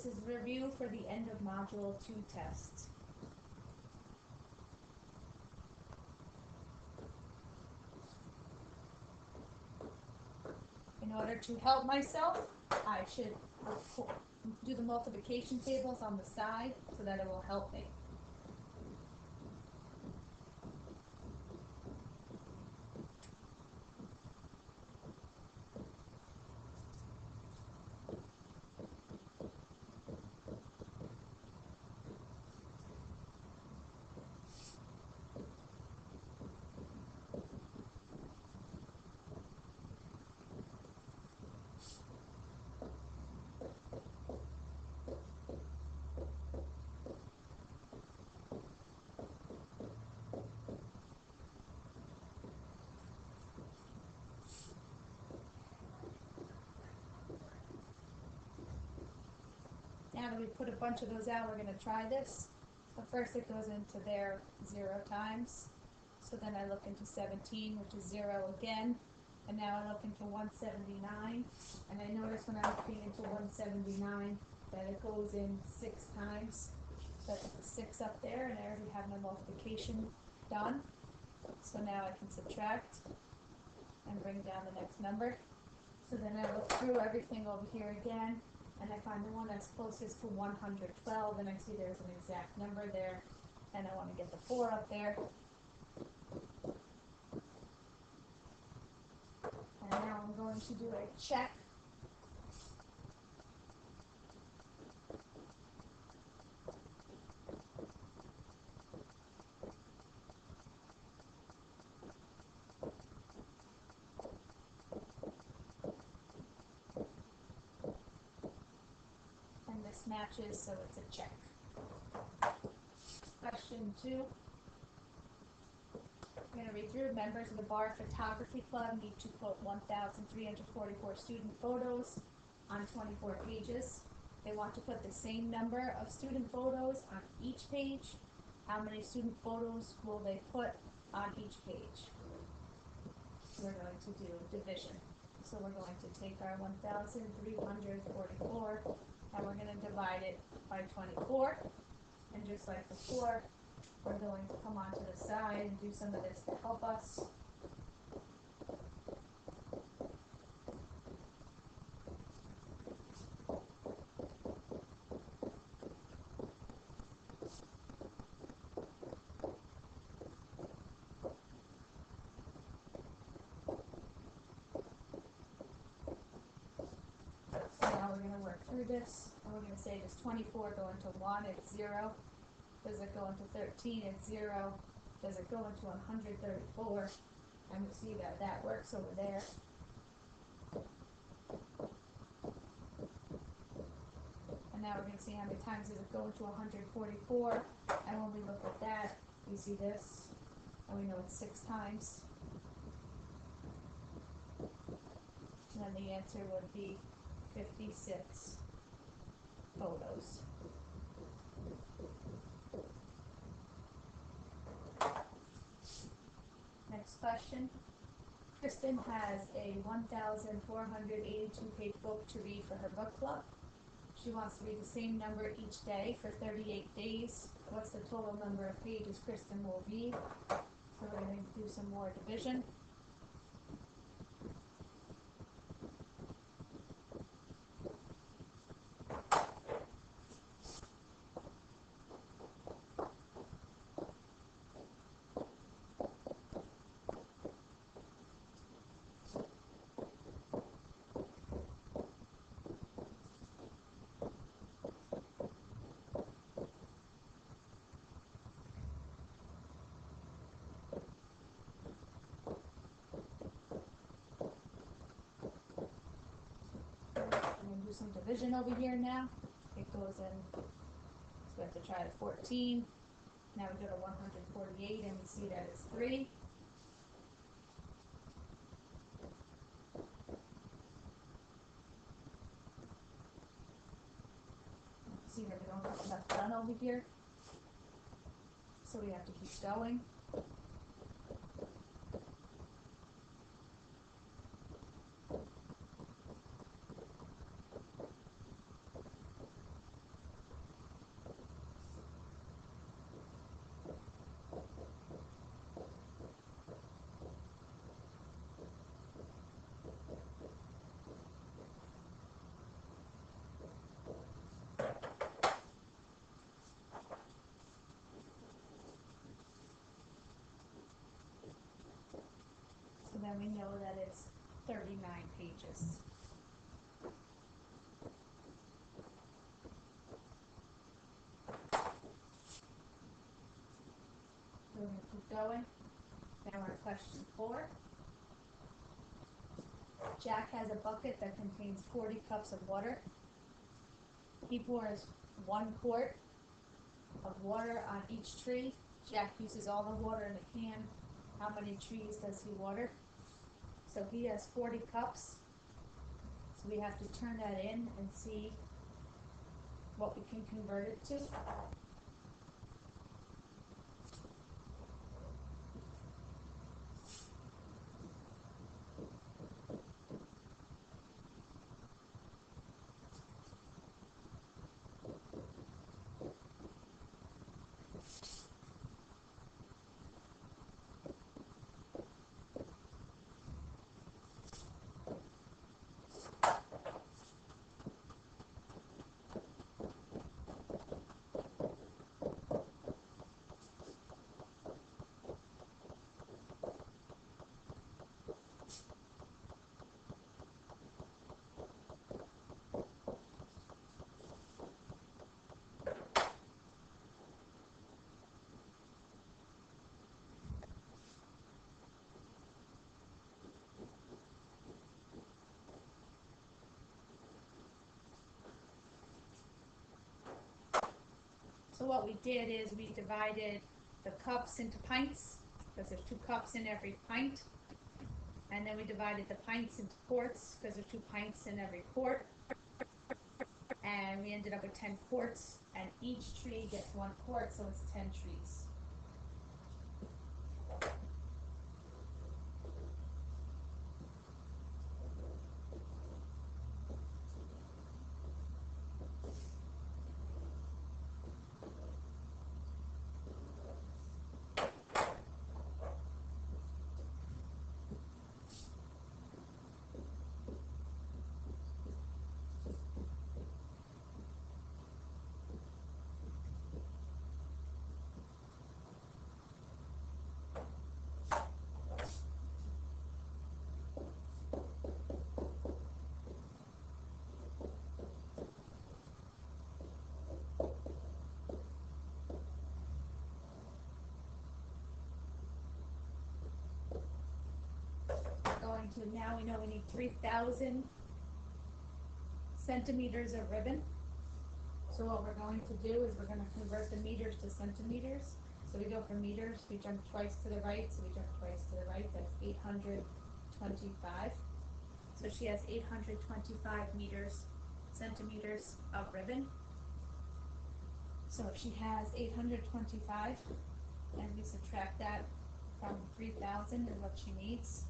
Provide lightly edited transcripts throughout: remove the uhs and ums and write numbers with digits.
This is review for the end of Module 2 test. In order to help myself, I should do the multiplication tables on the side so that it will help me. Now that we put a bunch of those out, we're going to try this. But first it goes into their 0 times. So then I look into 17, which is 0 again. And now I look into 179. And I notice when I'm looking into 179 that it goes in 6 times. That's 6 up there, and I already have my multiplication done. So now I can subtract and bring down the next number. So then I look through everything over here again, and I find the one that's closest to 112, and I see there's an exact number there, and I want to get the 4 up there. And now I'm going to do a check. And this matches, so it's a check. Question 2. I'm going to read through. Members of the Bar Photography Club need to put 1,344 student photos on 24 pages. They want to put the same number of student photos on each page. How many student photos will they put on each page? We're going to do division. So we're going to take our 1,344 and we're going to divide it by 24. And just like before, we're going to come onto the side and do some of this to help us. So now we're going to work through this, and we're going to say, does 24 go into 1? It's 0. Does it go into 13? It's 0. Does it go into 134? And we see that that works over there. And now we're going to see how many times does it go into 144. And when we look at that, we see this, and we know it's 6 times. And then the answer would be 56 photos. Next question. Kristen has a 1,482 page book to read for her book club. She wants to read the same number each day for 38 days. What's the total number of pages Kristen will read? So we're going to do some more division. Do some division over here now. It goes in, so we have to try the 14. Now we go to 148 and we see that it's 3. See that we don't have enough done over here. So we have to keep going. know that it's 39 pages. We're going to keep going. Now we're at question 4. Jack has a bucket that contains 40 cups of water. He pours 1 quart of water on each tree. Jack uses all the water in the can. How many trees does he water? So he has 40 cups. So we have to turn that in and see what we can convert it to. So what we did is we divided the cups into pints, because there's 2 cups in every pint. And then we divided the pints into quarts, because there's 2 pints in every quart. And we ended up with 10 quarts, and each tree gets 1 quart, so it's 10 trees. Going to, now we know we need 3,000 centimeters of ribbon. So what we're going to do is we're going to convert the meters to centimeters. So we go from meters, we jump twice to the right, so we jump twice to the right, that's 825. So she has 825 centimeters of ribbon. So if she has 825, and we subtract that from 3,000 is what she needs.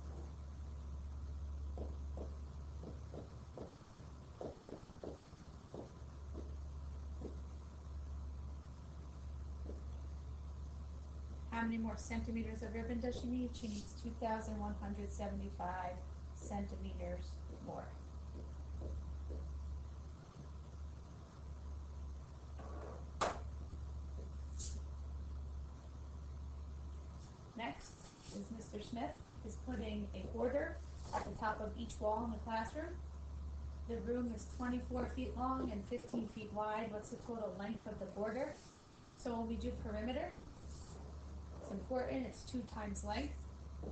How many more centimeters of ribbon does she need? She needs 2,175 centimeters more. Next is Mr. Smith is putting a border at the top of each wall in the classroom. The room is 24 feet long and 15 feet wide. What's the total length of the border? So when we do perimeter, it's important, it's 2 times length.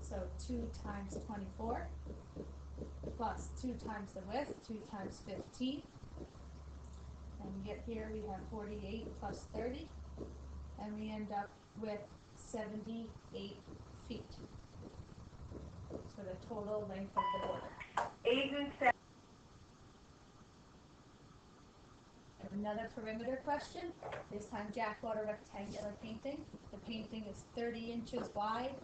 So 2 times 24 plus 2 times the width, 2 times 15. And we get here, we have 48 plus 30. And we end up with 78 feet. So the total length of the border. Another perimeter question. This time Jack bought a rectangular painting. The painting is 30 inches wide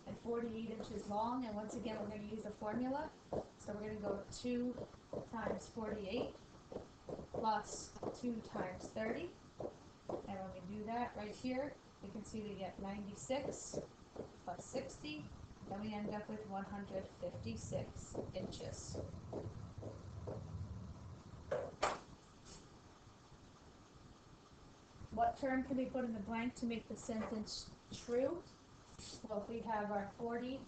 and 48 inches long. And once again, we're going to use a formula. So we're going to go 2 times 48 plus 2 times 30. And when we do that right here, we can see we get 96 plus 60. And we end up with 156 inches. What term can we put in the blank to make the sentence true? Well, if we have our 40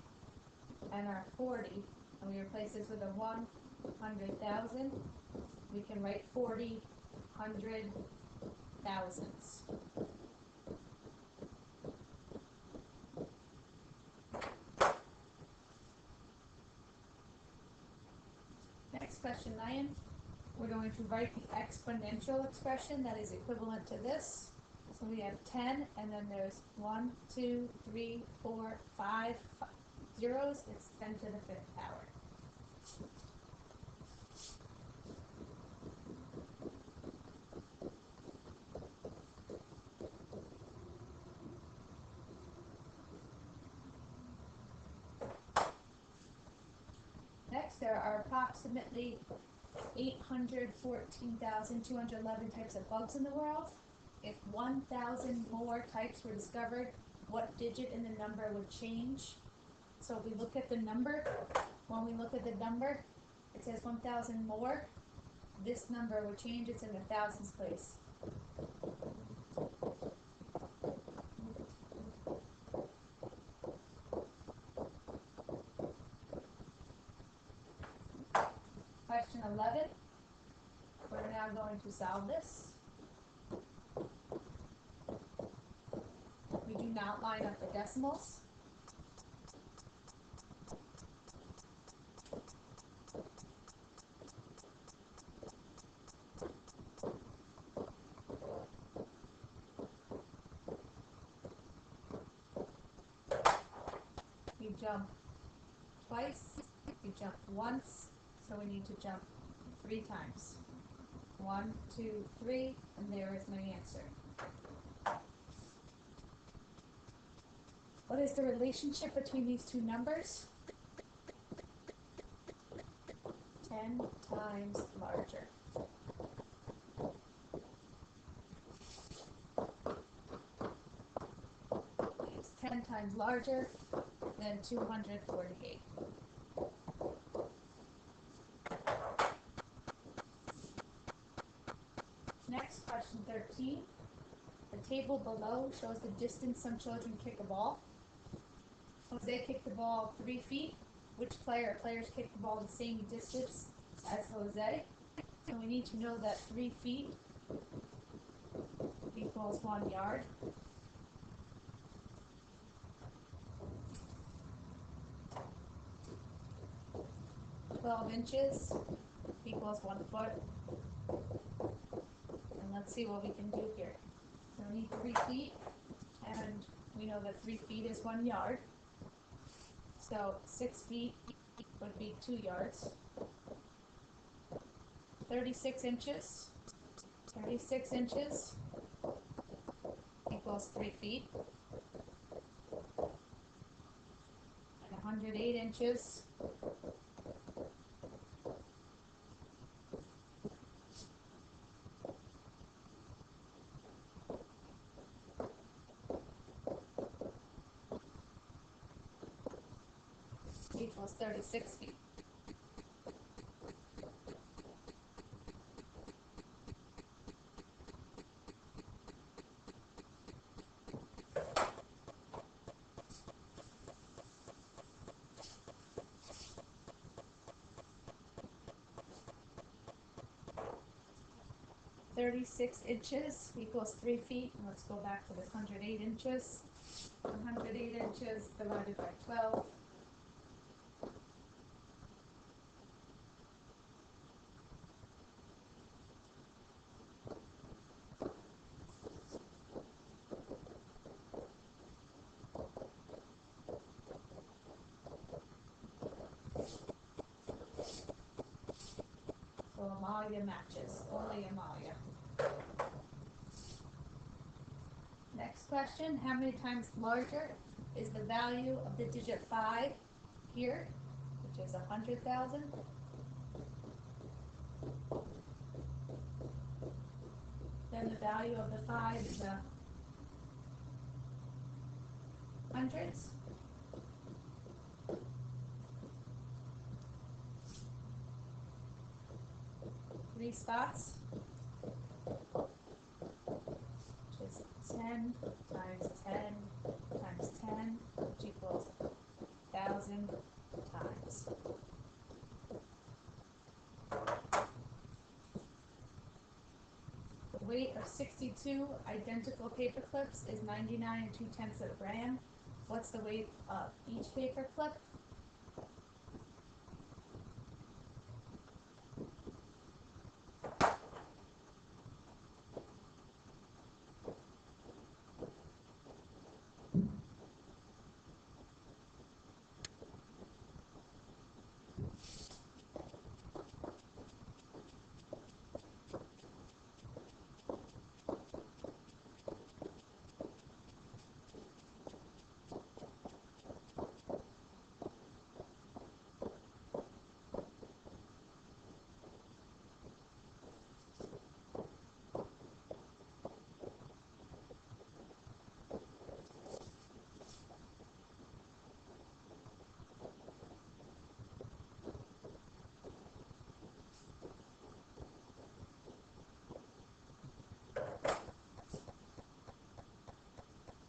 and our 40, and we replace this with a 100,000, we can write 40 hundred thousands. Next question 9. We're going to write the exponential expression that is equivalent to this. So we have 10, and then there's 1, 2, 3, 4, 5 zeros. It's 10 to the 5th power. Next, there are approximately 814,211 types of bugs in the world. If 1,000 more types were discovered, what digit in the number would change? So if we look at the number, when we look at the number, it says 1,000 more. This number would change. It's in the thousands place. Question 11. We're now going to solve this. We do not line up the decimals. We jump twice, we jump once, so we need to jump 3 times. 1, 2, 3, and there is my answer. What is the relationship between these two numbers? 10 times larger. It's 10 times larger than 248. Next, question 13. The table below shows the distance some children kick a ball. Jose kicked the ball 3 feet. Which player or players kicked the ball the same distance as Jose? So we need to know that 3 feet equals 1 yard. 12 inches equals 1 foot. And let's see what we can do here. So we need 3 feet, and we know that 3 feet is 1 yard. So 6 feet would be 2 yards. 36 inches. 36 inches equals 3 feet. And 108 inches equals 36 feet. .36 equals 3 feet. And let's go back to this 108 inches. 108 inches divided by 12. So Amalia matches. Only Amalia. Next question, how many times larger is the value of the digit 5 here, which is 100,000, then the value of the 5 is the hundreds? Three spots, which is 10 times 10 times 10, which equals 1,000 weight of 62 identical paper clips is 99 2/10 of a gram. What's the weight of each paper clip?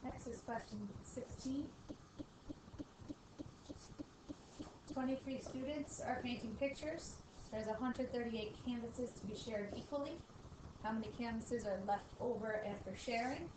Next is question 16. 23 students are painting pictures. There's 138 canvases to be shared equally. How many canvases are left over after sharing?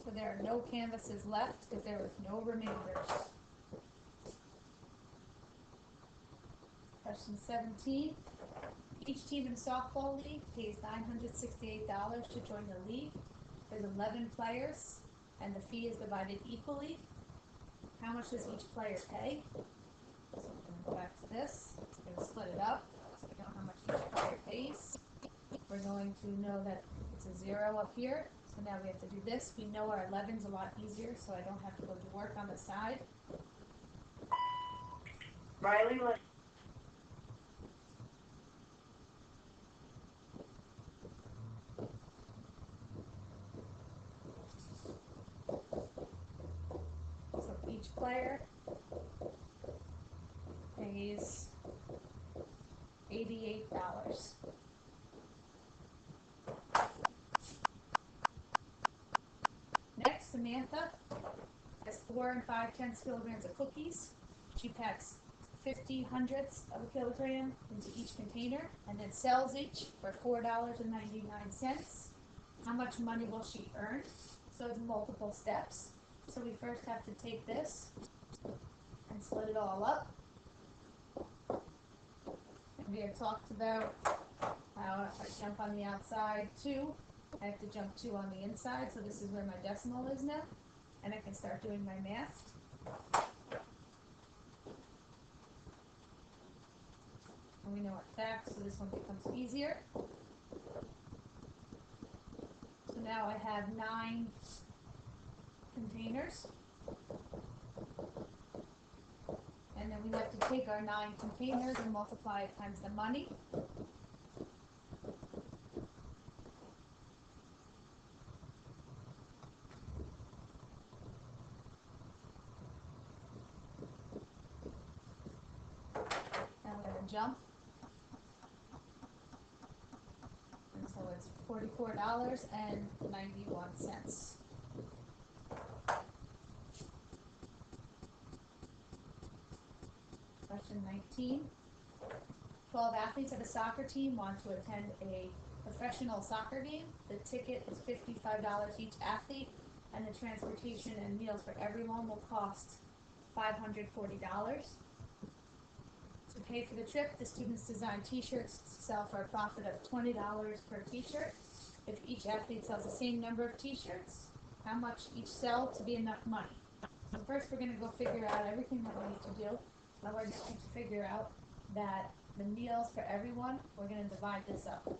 So there are no canvases left because there was no remainders. Question 17. Each team in a softball league pays $968 to join the league. There's 11 players, and the fee is divided equally. How much does each player pay? So we're going to go back to this. We're going to split it up so we know how much each player pays. We're going to know that it's a 0 up here. So now we have to do this. We know our 11's a lot easier, so I don't have to go to work on the side. Riley, So each player pays $88. Next, Samantha has 4 5/10 kilograms of cookies. She packs 50 hundredths of a kilogram into each container and then sells each for $4.99. How much money will she earn? So it's multiple steps. So we first have to take this and split it all up. And we have talked about how if I jump on the outside 2, I have to jump 2 on the inside. So this is where my decimal is now. And I can start doing my math. And we know our facts, so this one becomes easier. So now I have 9 containers. And then we have to take our 9 containers and multiply it times the money. And we're going to jump. And so it's $44.91. Question 19. 12 athletes of a soccer team want to attend a professional soccer game. The ticket is $55 each athlete, and the transportation and meals for everyone will cost $540. To pay for the trip, the students design t-shirts to sell for a profit of $20 per t-shirt. If each athlete sells the same number of t-shirts, how much each sell to be enough money? So first we're going to go figure out everything that we need to do. Now we're going to figure out that the meals for everyone, we're going to divide this up.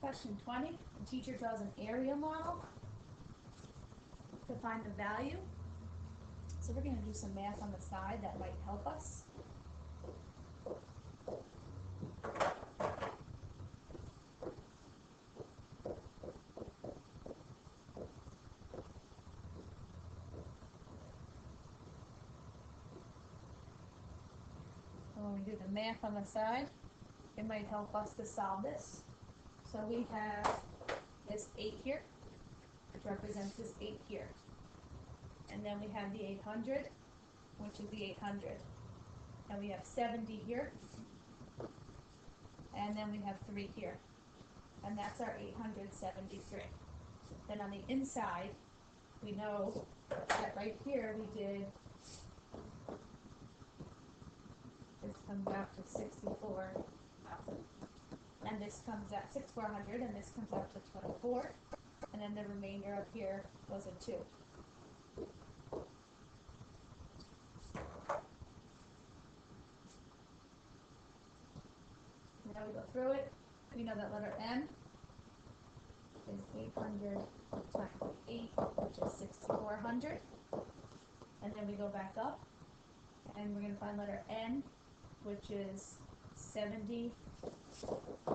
Question 20, the teacher draws an area model to find the value. So we're going to do some math on the side that might help us. When we do the math on the side, it might help us to solve this. So we have this 8 here, which represents this 8 here. And then we have the 800, which is the 800. And we have 70 here. And then we have 3 here. And that's our 873. Then on the inside, we know that right here we did, this comes out to 64,000. And this comes out 6,400, and this comes out to 24. And then the remainder up here was a 2. Now we go through it. We know that letter M is 800 times 8, which is 6,400. And then we go back up, and we're going to find letter N, which is 70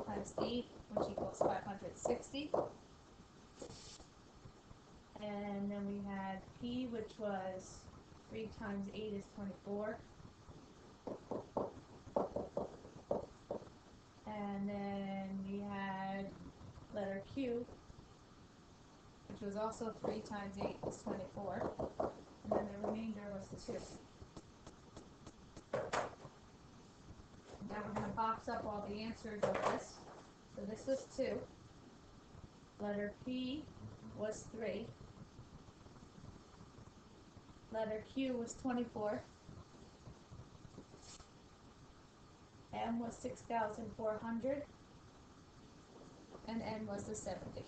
times 8, which equals 560. And then we had P, which was 3 times 8 is 24. And then we had letter Q, which was also 3 times 8 is 24. And then the remainder was the 2. Now we're going to box up all the answers of this. So this was 2. Letter P was 3. Letter Q was 24. M was 6,400. And N was the 70.